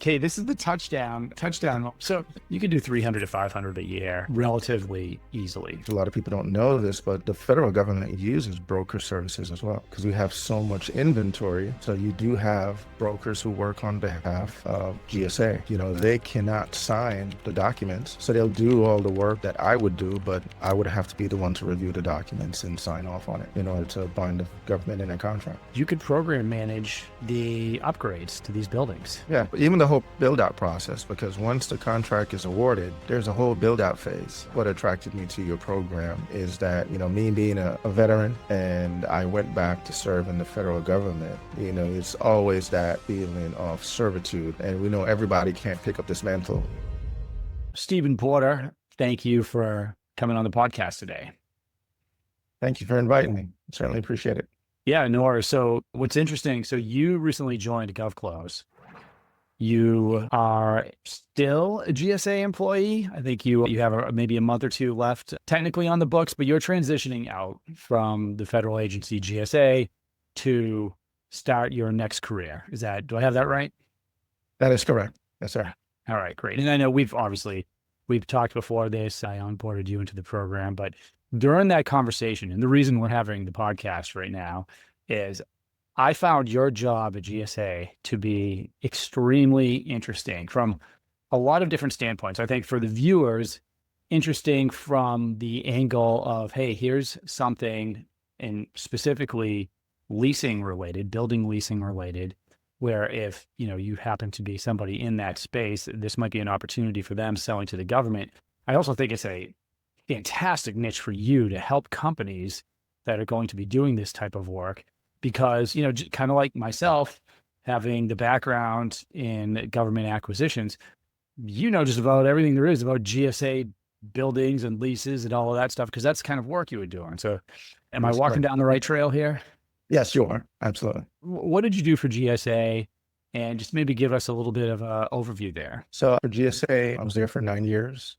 Okay, this is the touchdown. So you can do 300 to 500 a year relatively easily. A lot of people don't know this, but the federal government uses broker services as well because we have so much inventory. So you do have brokers who work on behalf of GSA. They cannot sign the documents. So they'll do all the work that I would do, but I would have to be the one to review the documents and sign off on it in order to bind the government in a contract. You could program manage the upgrades to these buildings. Yeah, even the whole build-out process, because once the contract is awarded, there's a whole build-out phase. What attracted me to your program is that, me being a veteran and I went back to serve in the federal government, it's always that feeling of servitude. And we know everybody can't pick up this mantle. Stephen Porter, thank you for coming on the podcast today. Thank you for inviting me. Certainly appreciate it. Yeah, Nora. So what's interesting, so you recently joined GovClose. You are still a GSA employee. I think you have maybe a month or two left technically on the books, but you're transitioning out from the federal agency GSA to start your next career. Do I have that right? That is correct. Yes, sir. All right, great. And I know we've talked before this. I onboarded you into the program, but during that conversation, and the reason we're having the podcast right now is I found your job at GSA to be extremely interesting from a lot of different standpoints. I think for the viewers, interesting from the angle of, hey, here's something, and specifically leasing related, building leasing related, where if you happen to be somebody in that space, this might be an opportunity for them selling to the government. I also think it's a fantastic niche for you to help companies that are going to be doing this type of work. Because, kind of like myself, having the background in government acquisitions, just about everything there is about GSA buildings and leases and all of that stuff, because that's the kind of work you were doing. So am I walking down the right trail here? Yes, you are. Absolutely. What did you do for GSA? And just maybe give us a little bit of an overview there. So for GSA, I was there for 9 years.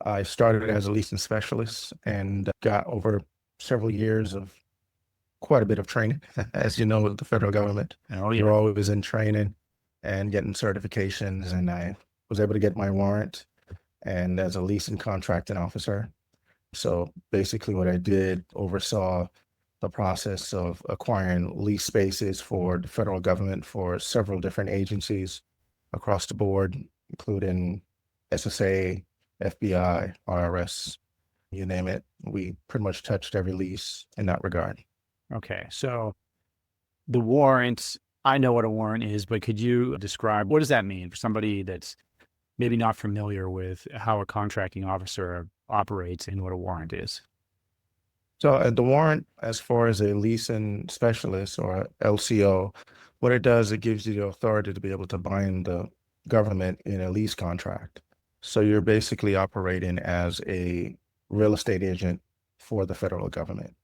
I started as a leasing specialist and got over several years of quite a bit of training, as you know, with the federal government. Oh, yeah. You're always in training and getting certifications. And I was able to get my warrant and as a leasing contracting officer. So basically what I did oversaw the process of acquiring lease spaces for the federal government for several different agencies across the board, including SSA, FBI, IRS, you name it. We pretty much touched every lease in that regard. Okay. So the warrants, I know what a warrant is, but could you describe, what does that mean for somebody that's maybe not familiar with how a contracting officer operates and what a warrant is? So the warrant, as far as a leasing specialist or LCO, what it does, it gives you the authority to be able to bind the government in a lease contract. So you're basically operating as a real estate agent for the federal government.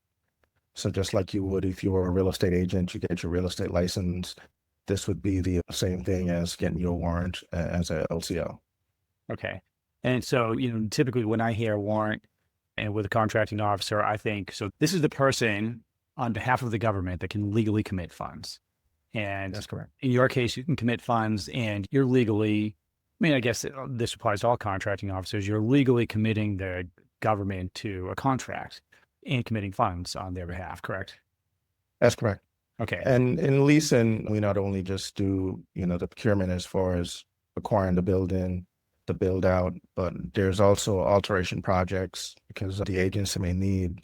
So just like you would if you were a real estate agent, you get your real estate license. This would be the same thing as getting your warrant as a LCO. Okay. And so, typically when I hear warrant and with a contracting officer, I think, so this is the person on behalf of the government that can legally commit funds. And that's correct. In your case, you can commit funds and you're legally, I guess this applies to all contracting officers, you're legally committing the government to a contract and committing funds on their behalf, correct? That's correct. Okay. And in leasing, we not only just do, the procurement as far as acquiring the building, the build out, but there's also alteration projects because the agency may need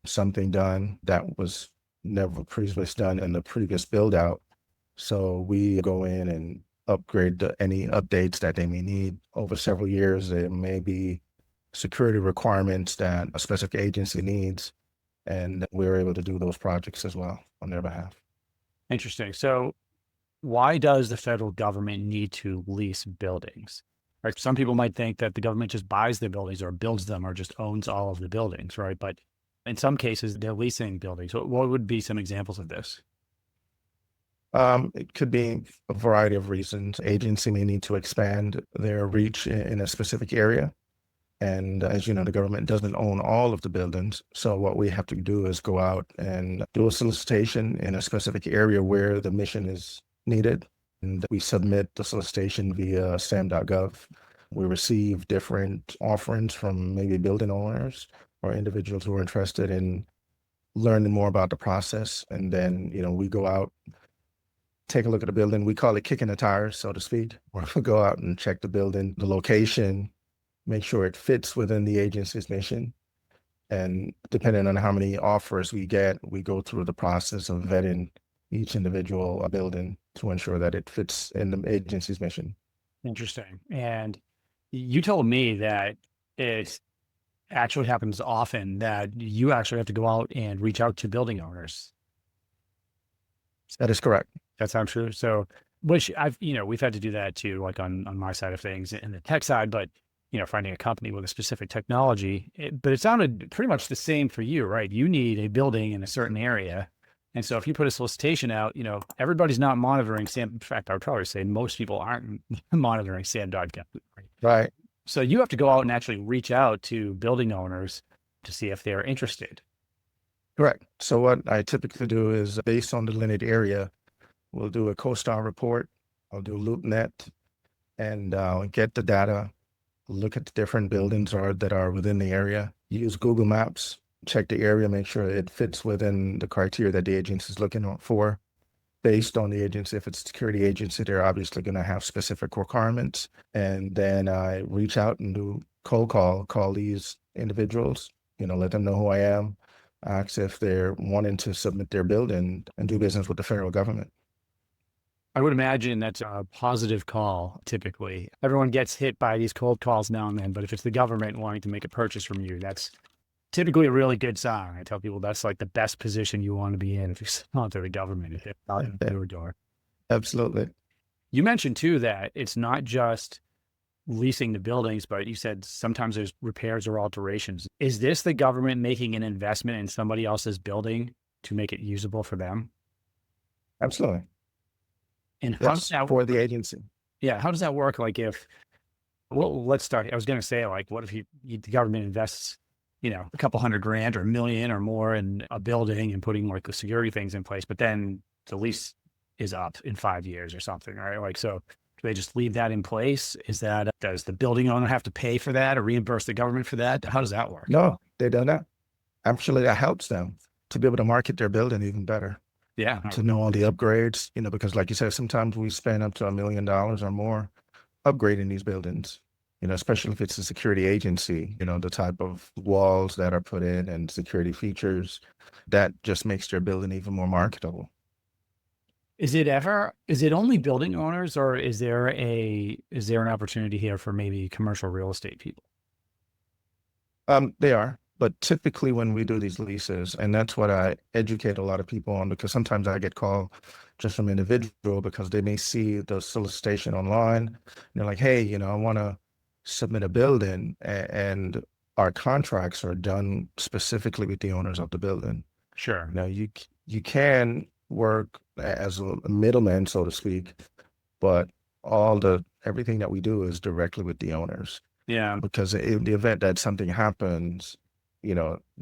something done that was never previously done in the previous build out. So we go in and upgrade any updates that they may need over several years. There may be security requirements that a specific agency needs, and we're able to do those projects as well on their behalf. Interesting. So why does the federal government need to lease buildings? Right? Some people might think that the government just buys the buildings or builds them or just owns all of the buildings, right? But in some cases, they're leasing buildings. So what would be some examples of this? It could be a variety of reasons. Agency may need to expand their reach in a specific area. And as you know, the government doesn't own all of the buildings. So what we have to do is go out and do a solicitation in a specific area where the mission is needed. and we submit the solicitation via sam.gov. We receive different offerings from maybe building owners or individuals who are interested in learning more about the process. And then, we go out, take a look at the building. We call it kicking the tires, so to speak. We go out and check the building, the location, make sure it fits within the agency's mission. And depending on how many offers we get, we go through the process of vetting each individual building to ensure that it fits in the agency's mission. Interesting. And you told me that it actually happens often that you actually have to go out and reach out to building owners. That is correct. That sounds true. So, which we've had to do that too, like on my side of things in the tech side, but finding a company with a specific technology, but it sounded pretty much the same for you, right? You need a building in a certain area. And so if you put a solicitation out, everybody's not monitoring SAM. In fact, I would probably say most people aren't monitoring SAM.gov. Right. So you have to go out and actually reach out to building owners to see if they're interested. Correct. So what I typically do is based on the lineage area, we'll do a CoStar report. I'll do LoopNet and get the data, look at the different buildings that are within the area, use Google Maps, check the area, make sure it fits within the criteria that the agency is looking for. Based on the agency, if it's a security agency, they're obviously going to have specific requirements. And then I reach out and do cold call these individuals, let them know who I am, ask if they're wanting to submit their building and do business with the federal government. I would imagine that's a positive call. Typically, everyone gets hit by these cold calls now and then, but if it's the government wanting to make a purchase from you, that's typically a really good sign. I tell people that's like the best position you want to be in if you're selling to the government. Hit your door. Absolutely. You mentioned too that it's not just leasing the buildings, but you said sometimes there's repairs or alterations. Is this the government making an investment in somebody else's building to make it usable for them? Absolutely. And how does that for the agency? Yeah, how does that work? Like let's start. I was going to say, like, what if the government invests, a couple $100,000 or $1 million or more in a building and putting like the security things in place, but then the lease is up in 5 years or something, right? Like, so do they just leave that in place? Does the building owner have to pay for that or reimburse the government for that? How does that work? No, they don't know. Actually, that helps them to be able to market their building even better. Yeah. To know all the upgrades, because like you said, sometimes we spend up to $1 million or more upgrading these buildings, especially if it's a security agency, the type of walls that are put in and security features that just makes their building even more marketable. Is it only building owners, or is there an opportunity here for maybe commercial real estate people? They are. But typically when we do these leases, and that's what I educate a lot of people on, because sometimes I get called just from individual because they may see the solicitation online and they're like, hey, I want to submit a building, and our contracts are done specifically with the owners of the building. Sure. Now you can work as a middleman, so to speak, but everything that we do is directly with the owners. Yeah. Because in the event that something happens,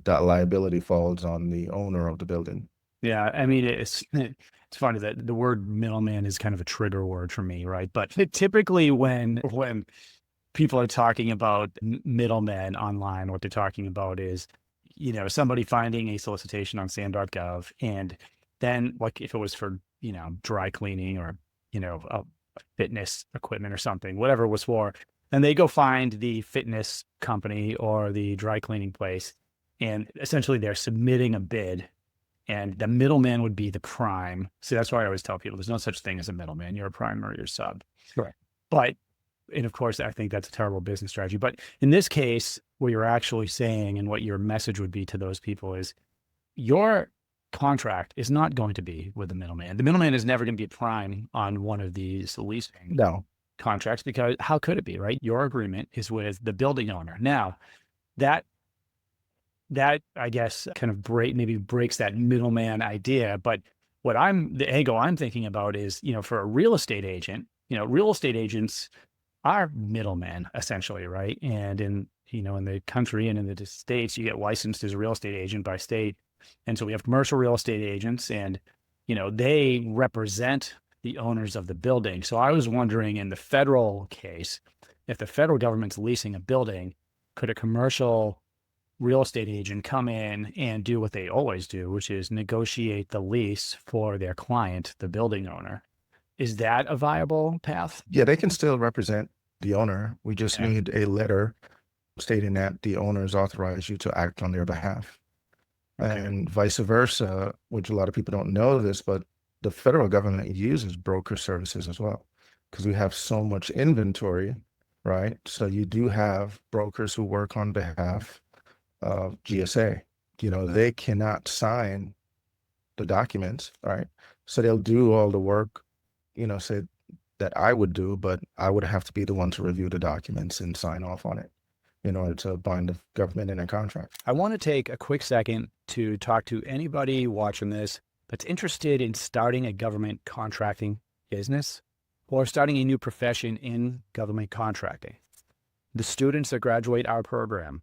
that liability falls on the owner of the building. Yeah. I mean, it's funny that the word middleman is kind of a trigger word for me, right? But typically when people are talking about middlemen online, what they're talking about is, somebody finding a solicitation on sam.gov, and then like if it was for, dry cleaning or, fitness equipment or something, whatever it was for, and they go find the fitness company or the dry cleaning place, and essentially they're submitting a bid, and the middleman would be the prime. So that's why I always tell people there's no such thing as a middleman. You're a prime or you're sub. Right. And of course, I think that's a terrible business strategy. But in this case, what you're actually saying and what your message would be to those people is your contract is not going to be with the middleman. The middleman is never going to be a prime on one of these leasing contracts, because how could it be, right? Your agreement is with the building owner. Now, that I guess kind of breaks that middleman idea. But the angle I'm thinking about is, for a real estate agent, real estate agents are middlemen essentially, right? And in the country and in the states, you get licensed as a real estate agent by state. And so we have commercial real estate agents, and, they represent the owners of the building. So I was wondering, in the federal case, if the federal government's leasing a building, could a commercial real estate agent come in and do what they always do, which is negotiate the lease for their client, the building owner? Is that a viable path? Yeah, they can still represent the owner. We just Okay. need a letter stating that the owners authorize you to act on their behalf. Okay. And vice versa, which a lot of people don't know this, but the federal government uses broker services as well, because we have so much inventory, right? So you do have brokers who work on behalf of GSA. They cannot sign the documents, right? So they'll do all the work, say that I would do, but I would have to be the one to review the documents and sign off on it in order to bind the government in a contract. I want to take a quick second to talk to anybody watching this that's interested in starting a government contracting business or starting a new profession in government contracting. The students that graduate our program,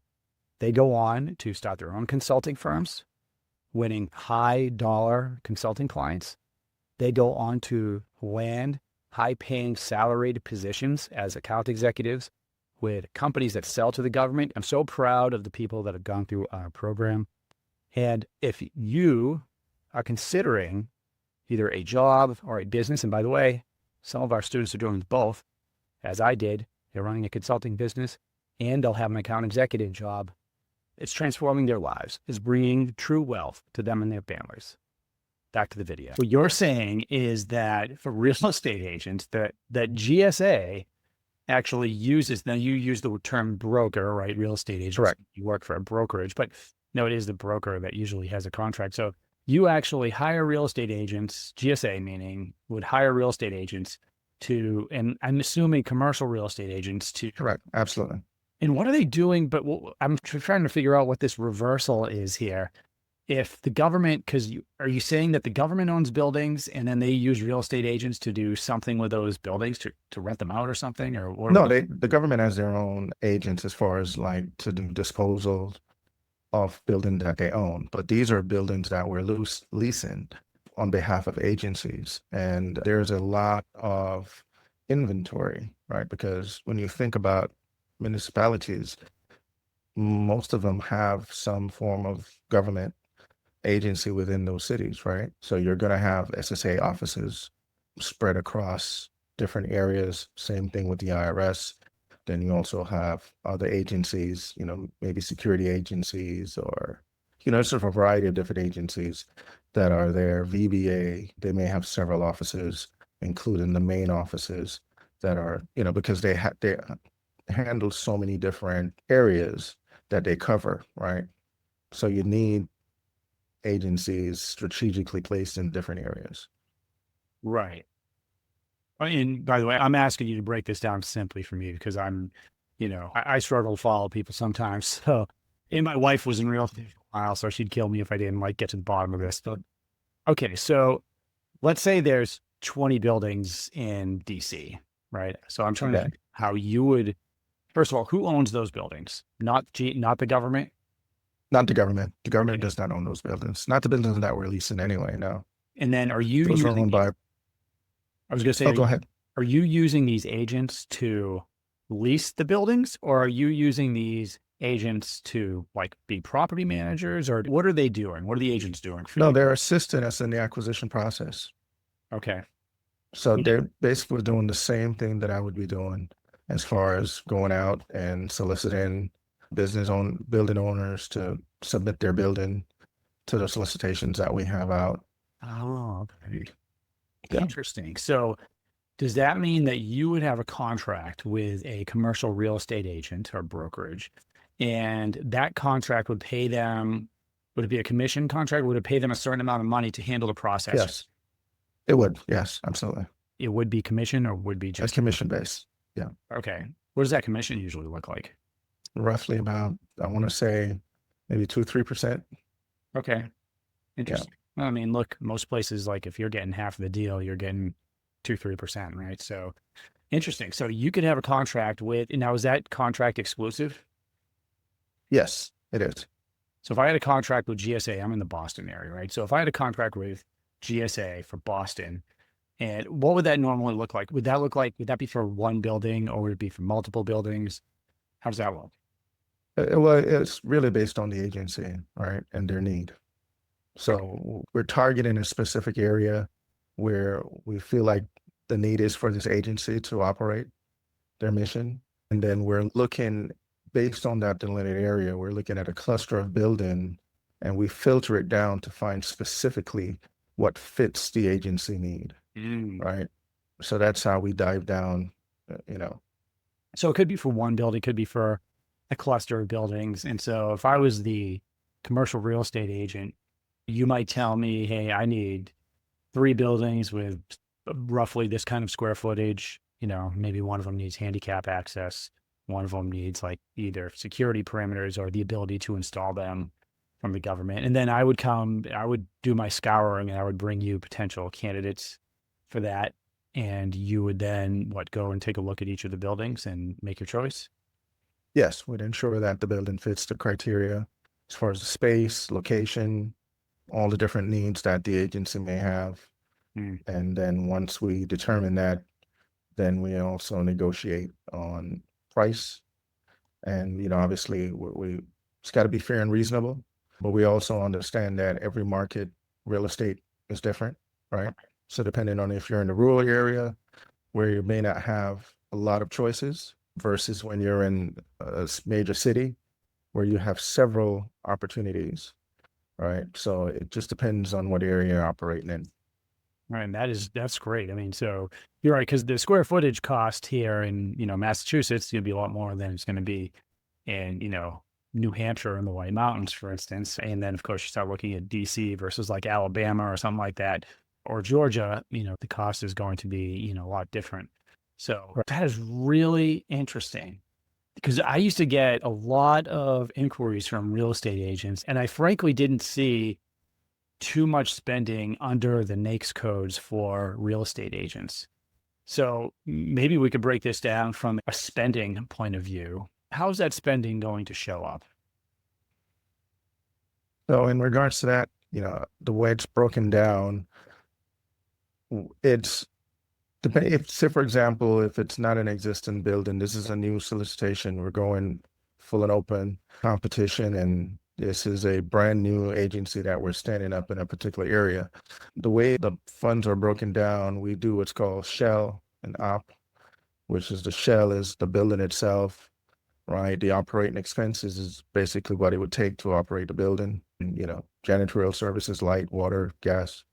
they go on to start their own consulting firms, winning high dollar consulting clients. They go on to land high paying salaried positions as account executives with companies that sell to the government. I'm so proud of the people that have gone through our program. And if you are considering either a job or a business, and by the way, some of our students are doing both, as I did, they're running a consulting business and they'll have an account executive job. It's transforming their lives. It's bringing true wealth to them and their families. Back to the video. What you're saying is that for real estate agents, that GSA actually uses, now you use the term broker, right? Real estate agents. Correct. You work for a brokerage, but no, it is the broker that usually has a contract. So you actually hire real estate agents, GSA meaning would hire real estate agents to, and I'm assuming commercial real estate agents to. Correct. Absolutely. And what are they doing? But I'm trying to figure out what this reversal is here. If the government, because are you saying that the government owns buildings and then they use real estate agents to do something with those buildings to rent them out or something? Or No, the government has their own agents as far as like to do disposal of buildings that they own. But these are buildings that we're leasing on behalf of agencies. And there's a lot of inventory, right? Because when you think about municipalities, most of them have some form of government agency within those cities, right? So you're going to have SSA offices spread across different areas. Same thing with the IRS. Then you also have other agencies, maybe security agencies or, sort of a variety of different agencies that are there. VBA, they may have several offices, including the main offices that are, because they handle so many different areas that they cover, right? So you need agencies strategically placed in different areas. right. And by the way, I'm asking you to break this down simply for me because I'm, I struggle to follow people sometimes. So, and my wife was in real estate for a while, so she'd kill me if I didn't get to the bottom of this. But okay, so let's say there's 20 buildings in DC, right? So I'm trying to think how you would, first of all, who owns those buildings? Not the government? Not the government. The government does not own those buildings. Not the buildings that we're leasing anyway, no. And then are you Those are using, owned by, I was going to say, go ahead. are you using these agents to lease the buildings, or are you using these agents to be property managers, or what are they doing? What are the agents doing for No, you? they're assisting us in the acquisition process. Okay. So they're basically doing the same thing that I would be doing as far as going out and soliciting building owners to submit their building to the solicitations that we have out. Oh, okay. Yeah. Interesting. So does that mean that you would have a contract with a commercial real estate agent or brokerage, and that contract would pay them, would it be a commission contract? Would it pay them a certain amount of money to handle the process? Yes, it would. Yes, absolutely. It would be commission, or would be It's just commission based. Yeah. okay. What does that commission usually look like? Roughly about, I want to say maybe 2-3%. Okay. Interesting. Well, I mean, look, most places, if you're getting half of the deal, you're getting 2-3%, right? So interesting. So you could have a contract with, now is that contract exclusive? Yes, it is. So if I had a contract with GSA, I'm in the Boston area, right? So if I had a contract with GSA for Boston, And what would that normally look like? Would that be for one building or would it be for multiple buildings? How does that work? Well, it's really based on the agency, right, and their need. So we're targeting a specific area where we feel like the need is for this agency to operate their mission. And then we're looking based on that delineated area, we're looking at a cluster of building and we filter it down to find specifically what fits the agency need, Mm. right? So that's how we dive down, you know. So it could be for one building, could be for a cluster of buildings. And so if I was the commercial real estate agent, you might tell me, hey, I need 3 buildings with roughly this kind of square footage. Maybe one of them needs handicap access. One of them needs like either security parameters or the ability to install them from the government. And then I would do my scouring and I would bring you potential candidates for that. And you would then go and take a look at each of the buildings and make your choice. Yes, we'd ensure that the building fits the criteria as far as the space, location, all the different needs that the agency may have. Mm. And then once we determine that, then we also negotiate on price. And, obviously it's got to be fair and reasonable, but we also understand that every market real estate is different, right? So depending on if you're in the rural area where you may not have a lot of choices versus when you're in a major city where you have several opportunities, right? So it just depends on what area you're operating in. Right. And that's great. I mean, so you're right, because the square footage cost here in, Massachusetts is going to be a lot more than it's going to be in, New Hampshire and the White Mountains, for instance. And then, of course, you start looking at DC versus like Alabama or something like that, or Georgia, the cost is going to be, a lot different. So Right. that is really interesting because I used to get a lot of inquiries from real estate agents, and I frankly didn't see too much spending under the NAICS codes for real estate agents. So maybe we could break this down from a spending point of view. How's that spending going to show up? So in regards to that, the way it's broken down, it's if, say, for example, if it's not an existing building, this is a new solicitation. We're going full and open competition, and this is a brand new agency that we're standing up in a particular area. The way the funds are broken down, we do what's called shell and op, which is the shell is the building itself, right? The operating expenses is basically what it would take to operate the building, and, janitorial services, light, water, gas,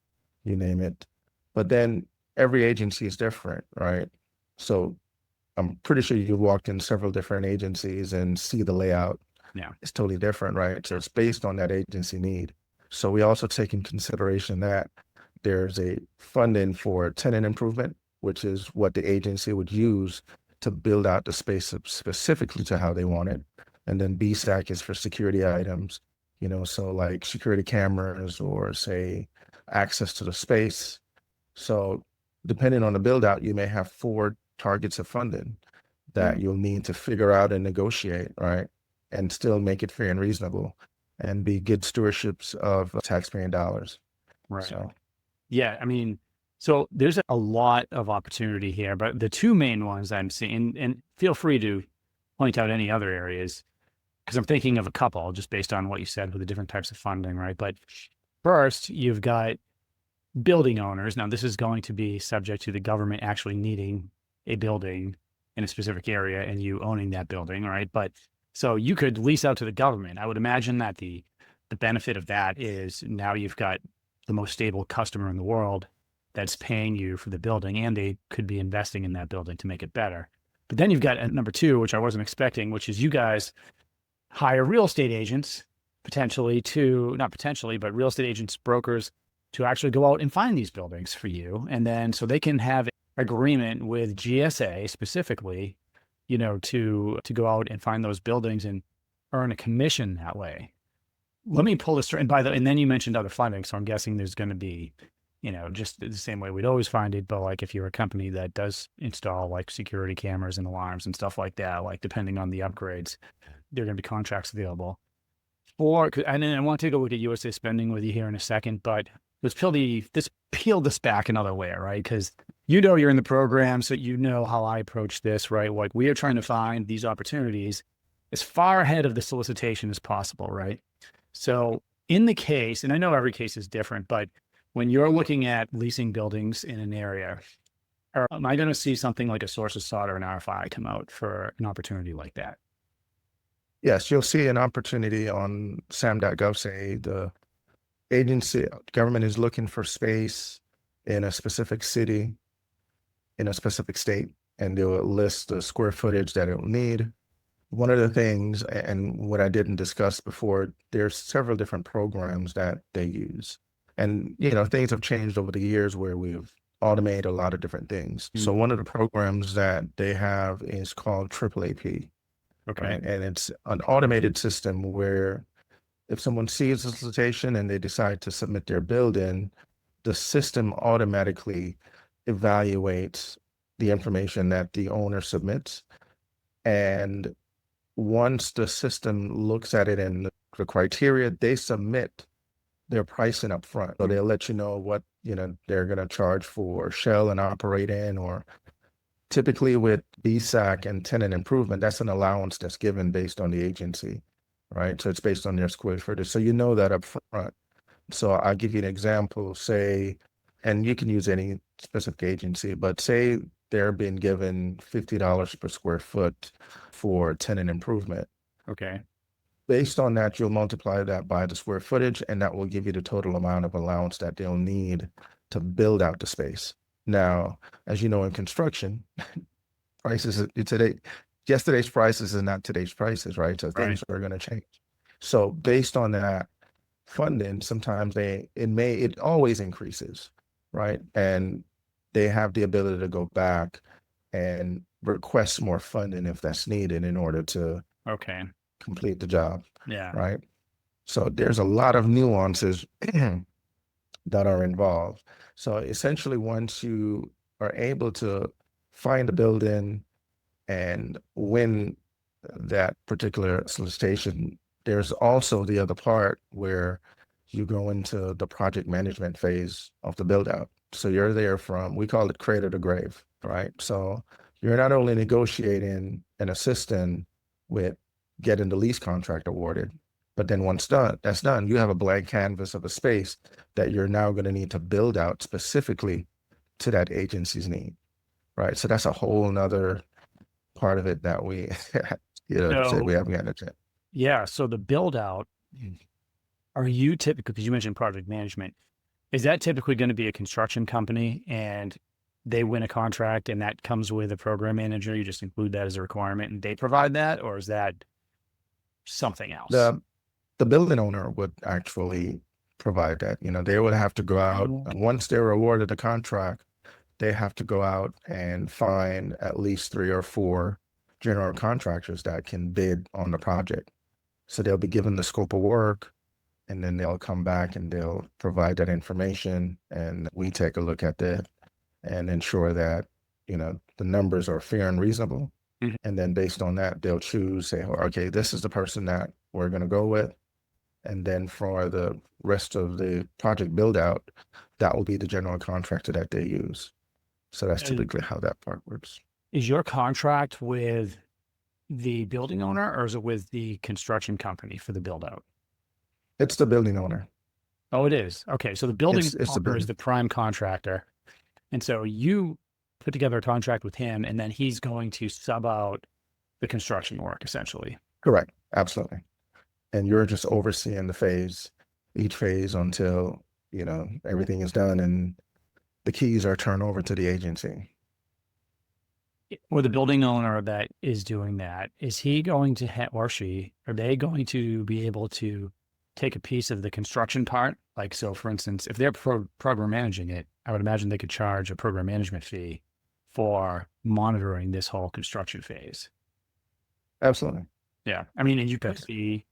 you name it. But then every agency is different, right? So I'm pretty sure you've walked in several different agencies and see the layout. Yeah. It's totally different, right? So it's based on that agency need. So we also take in consideration that there's a funding for tenant improvement, which is what the agency would use to build out the space specifically to how they want it. And then BSAC is for security items, so like security cameras or say access to the space. So depending on the build out, you may have 4 targets of funding that you'll need to figure out and negotiate, right? And still make it fair and reasonable and be good stewardships of taxpaying dollars. Right. So, Yeah. I mean, so there's a lot of opportunity here, but the 2 main ones I'm seeing, and feel free to point out any other areas, because I'm thinking of a couple just based on what you said with the different types of funding, right? But first, you've got building owners. Now, this is going to be subject to the government actually needing a building in a specific area and you owning that building, right? But so you could lease out to the government. I would imagine that the benefit of that is now you've got the most stable customer in the world that's paying you for the building, and they could be investing in that building to make it better. But then you've got number 2, which I wasn't expecting, which is you guys hire real estate agents potentially not potentially, but real estate agents, brokers, to actually go out and find these buildings for you. And then so they can have agreement with GSA specifically, to go out and find those buildings and earn a commission that way. Let me pull this through. And then you mentioned other funding. So I'm guessing there's going to be, just the same way we'd always find it. But like if you're a company that does install like security cameras and alarms and stuff like that, like depending on the upgrades, there are going to be contracts available. And then I want to go look at USA spending with you here in a second, but let's peel this back another way, right? Because you're in the program, so you know how I approach this, right? Like we are trying to find these opportunities as far ahead of the solicitation as possible, right? So in the case, and I know every case is different, but when you're looking at leasing buildings in an area, am I going to see something like a source of SOT or an RFI come out for an opportunity like that? Yes, you'll see an opportunity on sam.gov say the agency government is looking for space in a specific city, in a specific state, and they'll list the square footage that it'll need. One of the things, and what I didn't discuss before, there's several different programs that they use. And, things have changed over the years where we've automated a lot of different things. So one of the programs that they have is called AAAP, Okay. right? And it's an automated system where if someone sees a solicitation and they decide to submit their build-in, the system automatically evaluates the information that the owner submits. And once the system looks at it and the criteria, they submit their pricing up front. So they'll let you know what, they're going to charge for shell and operate in, or typically with BSAC and tenant improvement, that's an allowance that's given based on the agency, right? So it's based on their square footage. So you know that up front. So I'll give you an example, say, and you can use any specific agency, but say they're being given $50 per square foot for tenant improvement. Okay. Based on that, you'll multiply that by the square footage, and that will give you the total amount of allowance that they'll need to build out the space. Now, as you know, in construction, yesterday's prices is not today's prices, right? So things are going to change. So based on that funding, sometimes it always increases, right? And they have the ability to go back and request more funding if that's needed in order to complete the job. Yeah. Right. So there's a lot of nuances that are involved. So essentially, once you are able to find a building and win that particular solicitation, there's also the other part where you go into the project management phase of the build out. So you're there we call it cradle to grave, right? So you're not only negotiating and assisting with getting the lease contract awarded, but then once that's done, you have a blank canvas of a space that you're now going to need to build out specifically to that agency's need, right? So that's a whole nother part of it that we, we haven't gotten into. Yeah. So the build out, are you typically, because you mentioned project management, is that typically going to be a construction company and they win a contract and that comes with a program manager? You just include that as a requirement and they provide that, or is that something else? The building owner would actually provide that. They would have to go out once they're awarded a contract. They have to go out and find at least 3 or 4 general contractors that can bid on the project. So they'll be given the scope of work, and then they'll come back and they'll provide that information, and we take a look at that and ensure that the numbers are fair and reasonable. Mm-hmm. And then based on that, they'll say, okay, this is the person that we're going to go with. And then for the rest of the project build out, that will be the general contractor that they use. So that's typically how that part works. Is your contract with the building owner, or is it with the construction company for the build out? It's the building owner. Oh, it is. Okay. So the building owner is the prime contractor. And so you put together a contract with him, and then he's going to sub out the construction work, essentially. Correct. Absolutely. And you're just overseeing each phase until, everything is done and the keys are turned over to the agency. Or the building owner that is doing that, is he going to or she, are they going to be able to take a piece of the construction part? Like, so for instance, if they're program managing it, I would imagine they could charge a program management fee for monitoring this whole construction phase. Absolutely. Yeah. I mean, and you could see,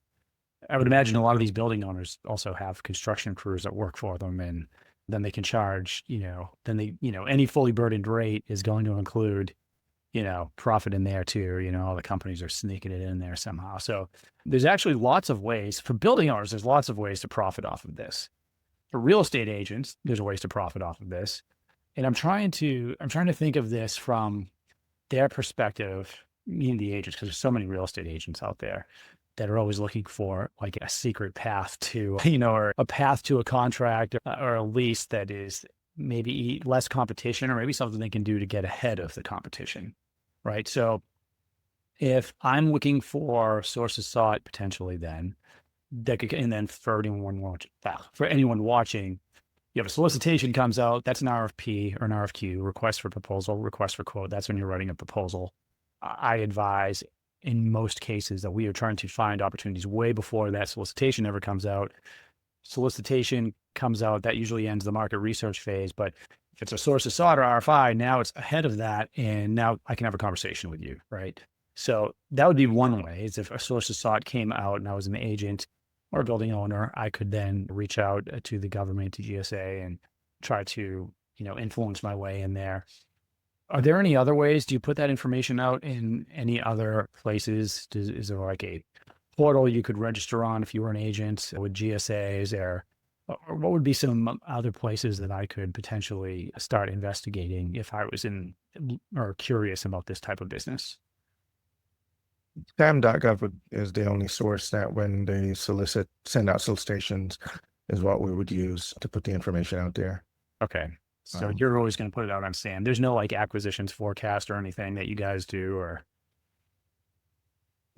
I would imagine a lot of these building owners also have construction crews that work for them, and then they can charge, any fully burdened rate is going to include, profit in there too. All the companies are sneaking it in there somehow. So there's actually lots of ways for building owners. There's lots of ways to profit off of this. For real estate agents, there's ways to profit off of this. And I'm trying to think of this from their perspective, meaning the agents, because there's so many real estate agents out there that are always looking for like a secret path to, or a path to a contract or a lease that is maybe less competition or maybe something they can do to get ahead of the competition. Right. So if I'm looking for sources sought potentially then that could, and then for anyone watching, you have a solicitation comes out, that's an RFP or an RFQ, request for proposal, request for quote. That's when you're writing a proposal. I advise in most cases that we are trying to find opportunities way before that solicitation ever comes out. Solicitation comes out, that usually ends the market research phase. But if it's a source of sought or RFI, now it's ahead of that. And now I can have a conversation with you, right? So that would be one way, is if a source of sought came out and I was an agent or a building owner, I could then reach out to the government, to GSA, and try to, influence my way in there. Are there any other ways? Do you put that information out in any other places? Is there like a portal you could register on if you were an agent with GSA? Is there, or what would be some other places that I could potentially start investigating if I was in or curious about this type of business? Sam.gov is the only source that when they send out solicitations is what we would use to put the information out there. Okay. So Um, you're always going to put it out on SAM. There's no like acquisitions forecast or anything that you guys do, or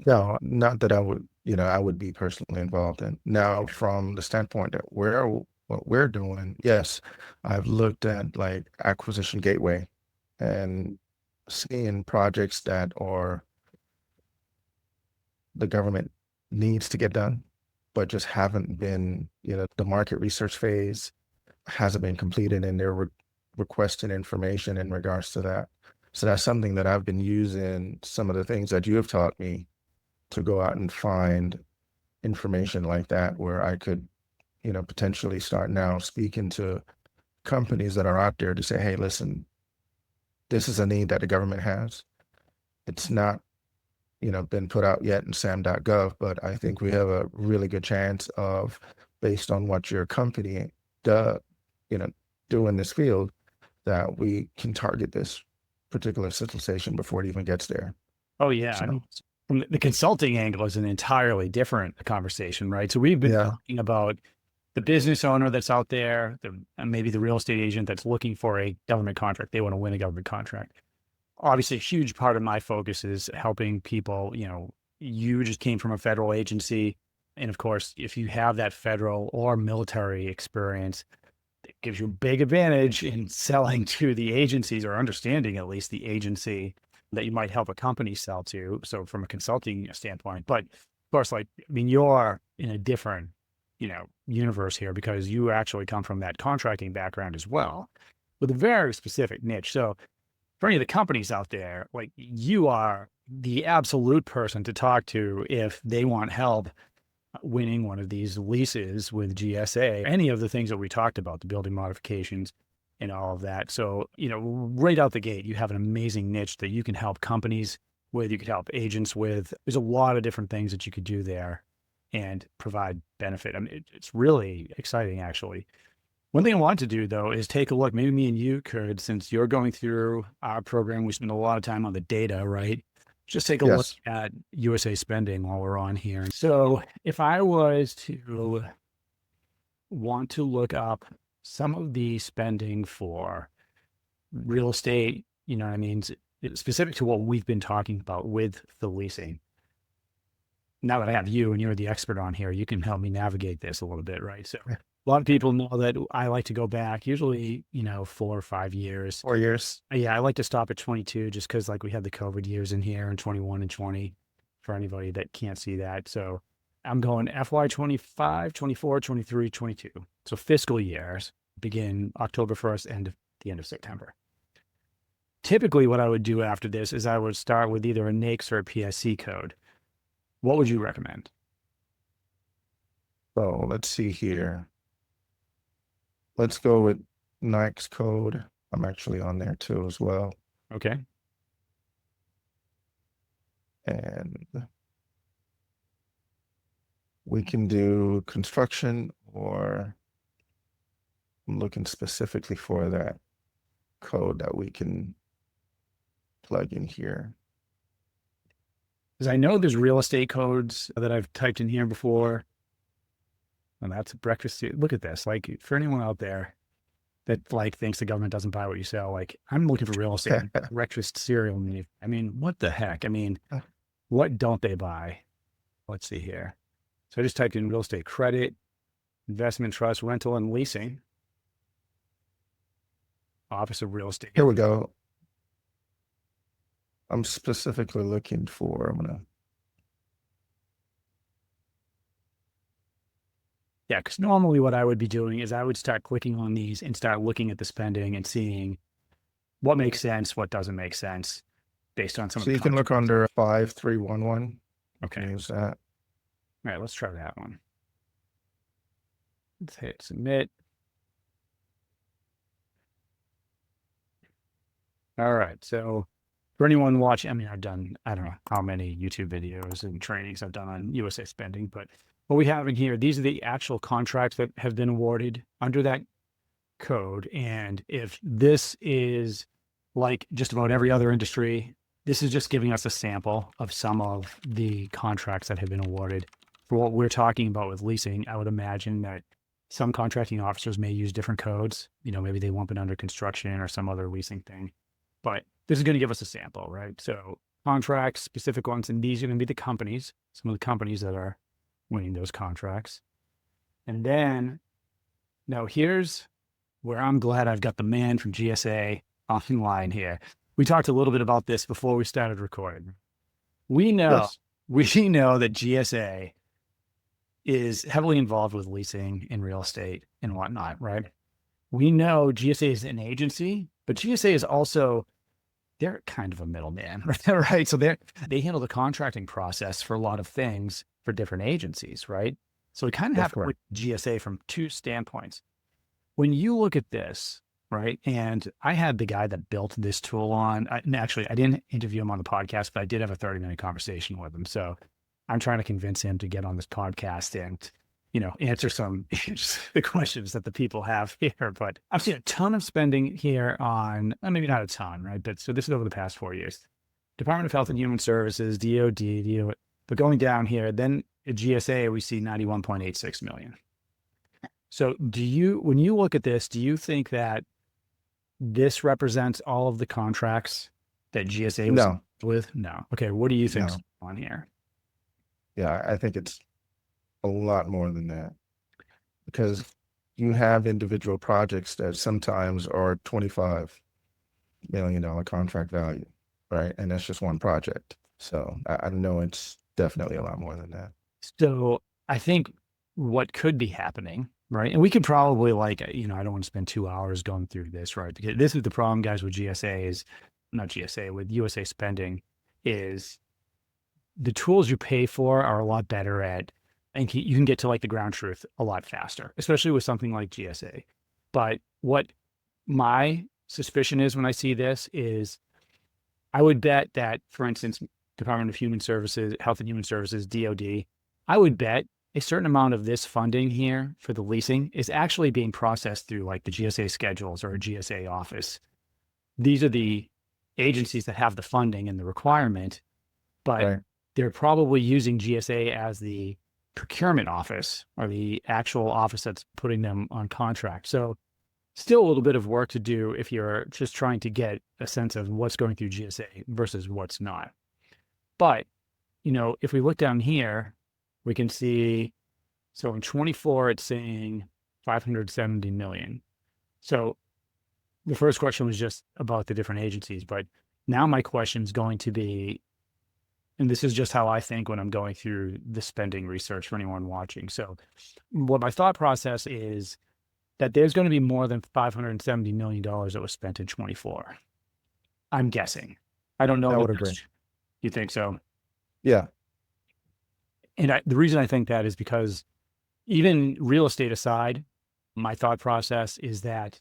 no, not that I would be personally involved in. Now, from the standpoint that what we're doing, yes, I've looked at like Acquisition Gateway and seeing projects that are the government needs to get done, but just haven't been, the market research phase hasn't been completed and they're requesting information in regards to that. So that's something that I've been using some of the things that you have taught me to go out and find information like that where I could, potentially start now speaking to companies that are out there to say, hey, listen, this is a need that the government has. It's not, been put out yet in sam.gov, but I think we have a really good chance of, based on what your company does, you know, do in this field, that we can target this particular solicitation before it even gets there. oh yeah, I So mean, from the consulting angle is an entirely different conversation, right? So we've been yeah, talking about the business owner that's out there, and maybe the real estate agent that's looking for a government contract. They want to win a government contract. Obviously, a huge part of my focus is helping people. You just came from a federal agency. And of course, if you have that federal or military experience, it gives you a big advantage in selling to the agencies or understanding at least the agency that you might help a company sell to. So from a consulting standpoint, but of course, you're in a different, universe here because you actually come from that contracting background as well with a very specific niche. So for any of the companies out there, like you are the absolute person to talk to if they want help winning one of these leases with GSA, any of the things that we talked about, the building modifications and all of that. So, right out the gate, you have an amazing niche that you can help companies with, you could help agents with. There's a lot of different things that you could do there and provide benefit. I mean, it's really exciting, actually. One thing I wanted to do though is take a look. Maybe me and you could, since you're going through our program, we spend a lot of time on the data, right? Just take a look yes. at USA spending while we're on here. So if I was to want to look up some of the spending for real estate, you know what I mean? Specific to what we've been talking about with the leasing. Now that I have you and you're the expert on here, you can help me navigate this a little bit, right? So a lot of people know that I like to go back, usually, 4 or 5 years. 4 years. Yeah, I like to stop at 22 just because we had the COVID years in here and 21 and 20 for anybody that can't see that. So I'm going FY 25, 24, 23, 22. So fiscal years begin October 1st, the end of September. Typically, what I would do after this is I would start with either a NAICS or a PSC code. What would you recommend? So let's see here. Let's go with Nike's code. I'm actually on there too as well. Okay. And we can do construction or I'm looking specifically for that code that we can plug in here. Because I know there's real estate codes that I've typed in here before. And that's a breakfast. Look at this. Like, for anyone out there that like thinks the government doesn't buy what you sell, like, I'm looking for real estate breakfast cereal. I mean, what the heck? I mean, what don't they buy? Let's see here. So I just typed in real estate credit, investment trust, rental, and leasing. Office of Real Estate. Here we go. I'm specifically looking for, Yeah, because normally what I would be doing is I would start clicking on these and start looking at the spending and seeing what makes sense, what doesn't make sense based on some of so the you can look contracts. under 5311. Okay. Use that. All right, let's try that one. Let's hit submit. All right. So for anyone watching, I mean, I've done, I don't know how many YouTube videos and trainings I've done on USA spending, but what we have in here, these are the actual contracts that have been awarded under that code. And if this is like just about every other industry, this is just giving us a sample of some of the contracts that have been awarded. For what we're talking about with leasing, I would imagine that some contracting officers may use different codes. You know, maybe they lump it under construction or some other leasing thing. But this is going to give us a sample, right? So contracts, specific ones, and these are going to be the companies, some of the companies that are winning those contracts. And then, now here's where I'm glad I've got the man from GSA online here. We talked a little bit about this before we started recording. We know that GSA is heavily involved with leasing and real estate and whatnot, right? We know GSA is an agency, but GSA is also, they're kind of a middleman, right? So they handle the contracting process for a lot of things for different agencies, right? So we kind of have to look at GSA from two standpoints. When you look at this, right? And I had the guy that built this tool on, and actually I didn't interview him on the podcast, but I did have a 30-minute conversation with him. So I'm trying to convince him to get on this podcast and, you know, answer some the questions that the people have here. But I've seen a ton of spending here on, maybe not a ton, right? But so this is over the past 4 years. Department of Health and Human Services, DOD, but going down here, then at GSA, we see 91.86 million. So when you look at this, do you think that this represents all of the contracts that GSA was with? No. Okay. What do you think's on here? Yeah, I think it's a lot more than that, because you have individual projects that sometimes are $25 million contract value, right? And that's just one project. So I know it's definitely a lot more than that. So I think what could be happening, right? And we could probably I don't want to spend 2 hours going through this, right? Because this is the problem, guys, with with USA spending is the tools you pay for are a lot better at, and you can get to like the ground truth a lot faster, especially with something like GSA. But what my suspicion is when I see this is I would bet that, for instance, Department of Human Services, Health and Human Services, DOD, I would bet a certain amount of this funding here for the leasing is actually being processed through like the GSA schedules or a GSA office. These are the agencies that have the funding and the requirement, but they're probably using GSA as the procurement office or the actual office that's putting them on contract. So still a little bit of work to do if you're just trying to get a sense of what's going through GSA versus what's not. But, you know, if we look down here, we can see, so in 24, it's saying 570 million. So the first question was just about the different agencies, but now my question is going to be, and this is just how I think when I'm going through the spending research for anyone watching. So what my thought process is that there's going to be more than $570 million that was spent in 24. I'm guessing. I don't know. I would agree. You think so? Yeah. And the reason I think that is because even real estate aside, my thought process is that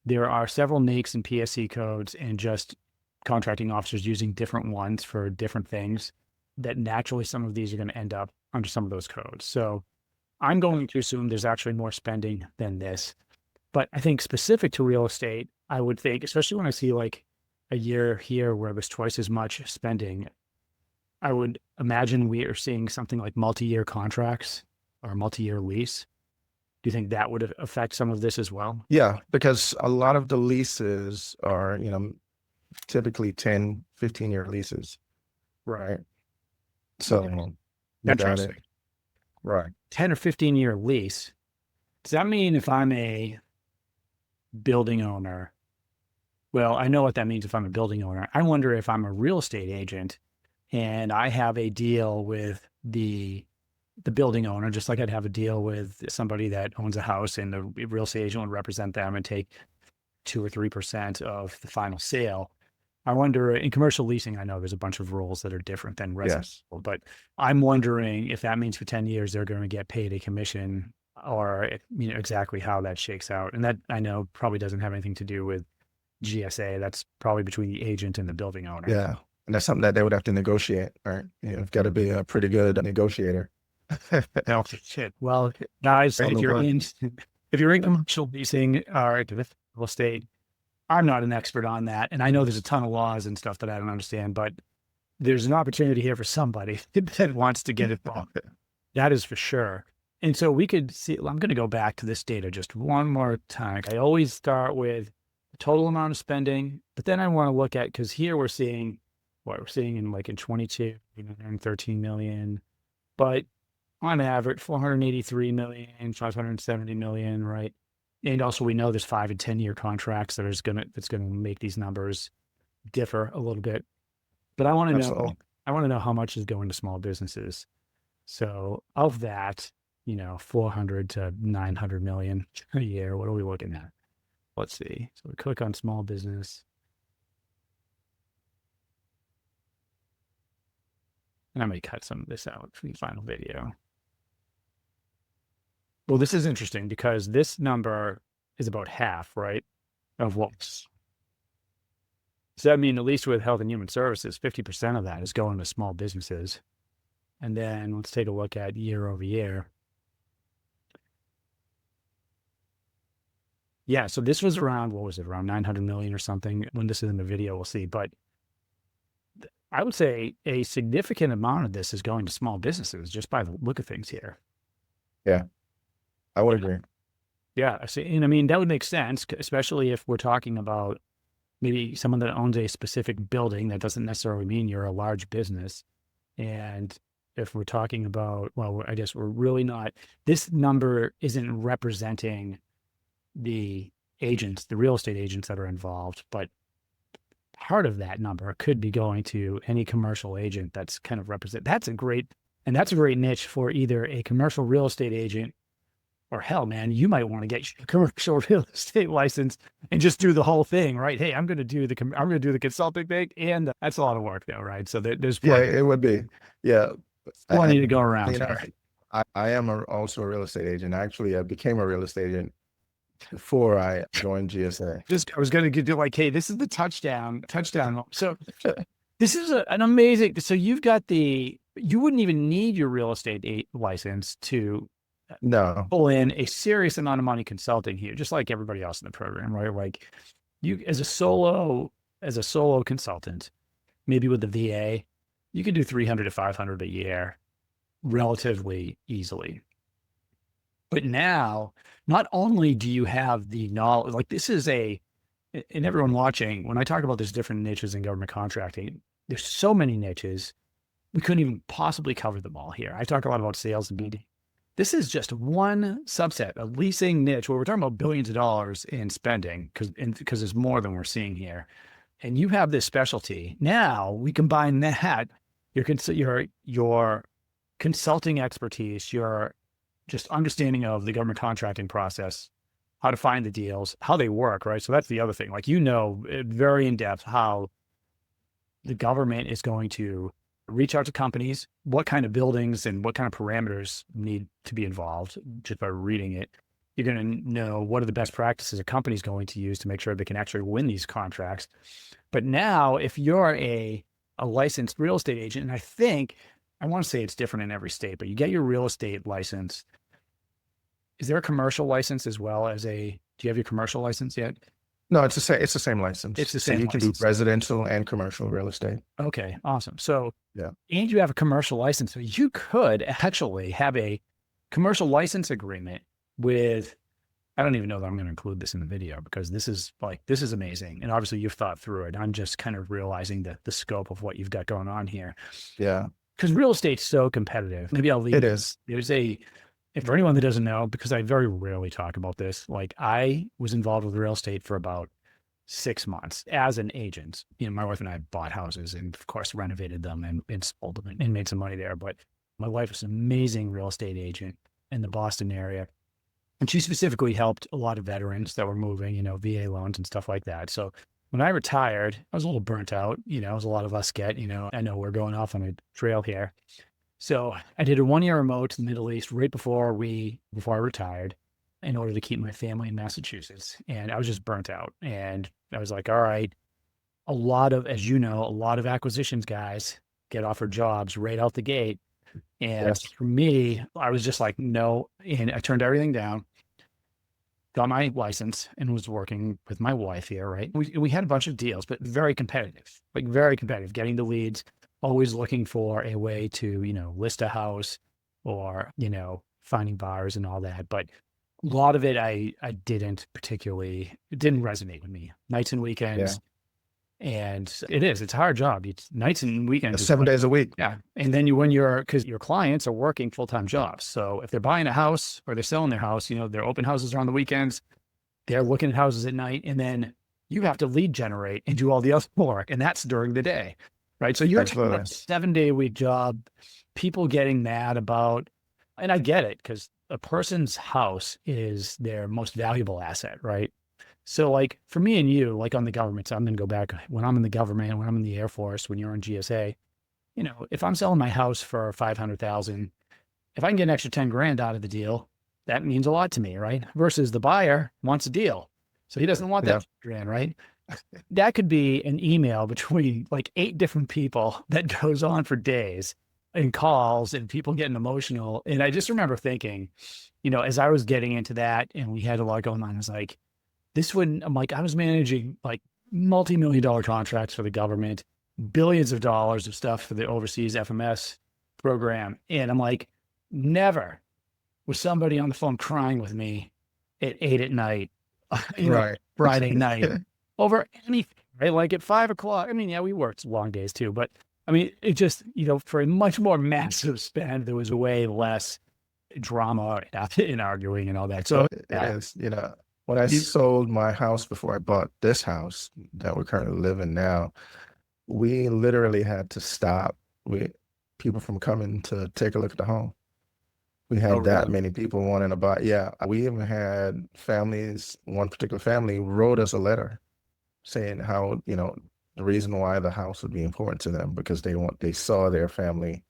there are several NAICS and PSC codes and just contracting officers using different ones for different things that naturally some of these are going to end up under some of those codes. So I'm going to assume there's actually more spending than this. But I think specific to real estate, I would think, especially when I see like a year here where there's twice as much spending, I would imagine we are seeing something like multi-year contracts or multi-year lease. Do you think that would affect some of this as well? Yeah, because a lot of the leases are, typically 10, 15-year leases, right? So you got it. Interesting. Right. 10 or 15 year lease. Does that mean if I'm a building owner? Well, I know what that means if I'm a building owner. I wonder if I'm a real estate agent and I have a deal with the building owner, just like I'd have a deal with somebody that owns a house, and the real estate agent would represent them and take 2 or 3% of the final sale. I wonder, in commercial leasing, I know there's a bunch of rules that are different than residential, but I'm wondering if that means for 10 years they're going to get paid a commission, or exactly how that shakes out. And that, I know, probably doesn't have anything to do with GSA. That's probably between the agent and the building owner. Yeah. And that's something that they would have to negotiate, right? You've got to be a pretty good negotiator. Oh, shit. Well, guys, if you're in commercial leasing or real estate, I'm not an expert on that. And I know there's a ton of laws and stuff that I don't understand, but there's an opportunity here for somebody that wants to get involved. That is for sure. And so we could see, I'm going to go back to this data just one more time. I always start with the total amount of spending, but then I want to look at, because here we're seeing what we're seeing in 22, 13 million, but on average, 483 million, 570 million, right? And also we know there's 5 and 10 year contracts that's going to make these numbers differ a little bit. But I want to know how much is going to small businesses. So of that, 400 to 900 million a year, what are we looking at? Let's see. So we click on small business. And I may cut some of this out for the final video. Well, this is interesting because this number is about half, right, of what's. So that means, at least with Health and Human Services, 50% of that is going to small businesses. And then let's take a look at year over year. Yeah, so this was around, what was it, around 900 million or something. When this is in the video, we'll see. But I would say a significant amount of this is going to small businesses just by the look of things here. Yeah, I would agree. Yeah, I see. And I mean, that would make sense, especially if we're talking about maybe someone that owns a specific building. That doesn't necessarily mean you're a large business. And if we're talking about, well, I guess we're really not, this number isn't representing the agents, the real estate agents that are involved, but part of that number could be going to any commercial agent that's kind of represent. That's a great niche for either a commercial real estate agent, or hell, man, you might want to get a commercial real estate license and just do the whole thing, right? Hey, I'm going to do the consulting thing, and that's a lot of work, though, right? So there's plenty, it would be, plenty to go around. I am also a real estate agent. Actually, I became a real estate agent before I joined GSA. I was going to get to hey, this is the touchdown. So this is an amazing. So you wouldn't even need your real estate license to pull in a serious amount of money consulting here, just like everybody else in the program, right? Like you, as a solo consultant, maybe with the VA, you can do 300 to 500 a year relatively easily. But now, not only do you have the knowledge, like this is and everyone watching, when I talk about these different niches in government contracting, there's so many niches, we couldn't even possibly cover them all here. I talk a lot about sales and BD. This is just one subset, a leasing niche where we're talking about billions of dollars in spending because there's more than we're seeing here. And you have this specialty. Now we combine that, your consulting expertise, your just understanding of the government contracting process, how to find the deals, how they work, right? So that's the other thing. Like, very in depth how the government is going to reach out to companies, what kind of buildings and what kind of parameters need to be involved just by reading it. You're going to know what are the best practices a company's going to use to make sure they can actually win these contracts. But now, if you're a licensed real estate agent, and I want to say it's different in every state, but you get your real estate license. Is there a commercial license as well as do Do you have your commercial license yet? No, it's the same license. It's the So same you can do license. residential and commercial real estate. Okay, awesome. So, Yeah. and you have a commercial license. So you could actually have a commercial license agreement with, I don't even know that I'm going to include this in the video because this is amazing. And obviously you've thought through it. I'm just kind of realizing the scope of what you've got going on here. Yeah. Because real estate's so competitive. Maybe I'll leave. It is. There's if for anyone that doesn't know, because I very rarely talk about this, like I was involved with real estate for about 6 months as an agent. My wife and I bought houses and of course renovated them and sold them and made some money there. But my wife is an amazing real estate agent in the Boston area. And she specifically helped a lot of veterans that were moving, VA loans and stuff like that. So when I retired, I was a little burnt out, as a lot of us get, I know we're going off on a trail here. So I did a 1-year remote in the Middle East right before I retired in order to keep my family in Massachusetts. And I was just burnt out. And I was like, all right, as you know, a lot of acquisitions guys get offered jobs right out the gate. And Yes. for me, I was just like, no. And I turned everything down, got my license and was working with my wife here, right? We had a bunch of deals, but very competitive, getting the leads, always looking for a way to, list a house or, finding buyers and all that. But a lot of it, I didn't particularly, it didn't resonate with me. Nights and weekends. And it's a hard job. It's nights and weekends. 7 days a week. Yeah. And then because your clients are working full-time jobs. So if they're buying a house or they're selling their house, their open houses are on the weekends, they're looking at houses at night, and then you have to lead generate and do all the other work. And that's during the day, right? So you're Absolutely. a 7-day-a-week job, people getting mad about, and I get it because a person's house is their most valuable asset, right? So like for me and you, like on the government, so I'm going to go back when I'm in the government, when I'm in the Air Force, when you're in GSA, if I'm selling my house for 500,000, if I can get an extra 10 grand out of the deal, that means a lot to me, right? Versus the buyer wants a deal. So he doesn't want that grand, right? That could be an email between like 8 different people that goes on for days and calls and people getting emotional. And I just remember thinking, as I was getting into that and we had a lot going on, I was like, I was managing like multi-million-dollar contracts for the government, billions of dollars of stuff for the overseas FMS program. And I'm like, never was somebody on the phone crying with me at 8 at night, Right. Friday night over anything, right? Like at 5 o'clock. I mean, yeah, we worked long days too, but I mean, it just, for a much more massive spend, there was way less drama in arguing and all that. So it is, when I sold my house before I bought this house that we're currently living now, we literally had to stop people from coming to take a look at the home. We had that many people wanting to buy. Yeah, we even had families, one particular family wrote us a letter saying how, the reason why the house would be important to them because they saw their family,